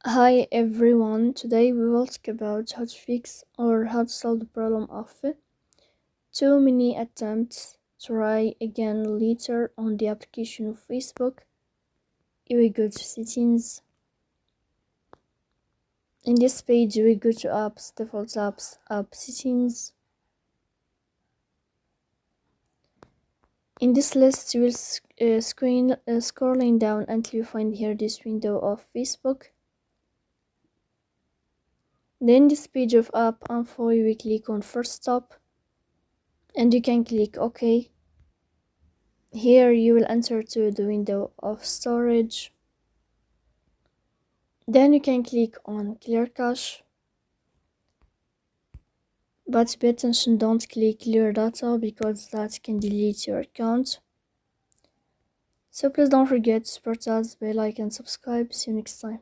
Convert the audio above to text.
Hi everyone, today we will talk about how to fix or how to solve the problem of too many attempts. Try again later on the application of Facebook. You will go to settings. In this page you will go to apps, default apps, app settings. In this list you will scrolling down until you find here this window of Facebook. Then this page of app info, you will click on first stop and you can click OK. Here you will enter to the window of storage. Then you can click on clear cache. But pay attention, don't click clear data because that can delete your account. So please don't forget to support us, bell icon, subscribe. See you next time.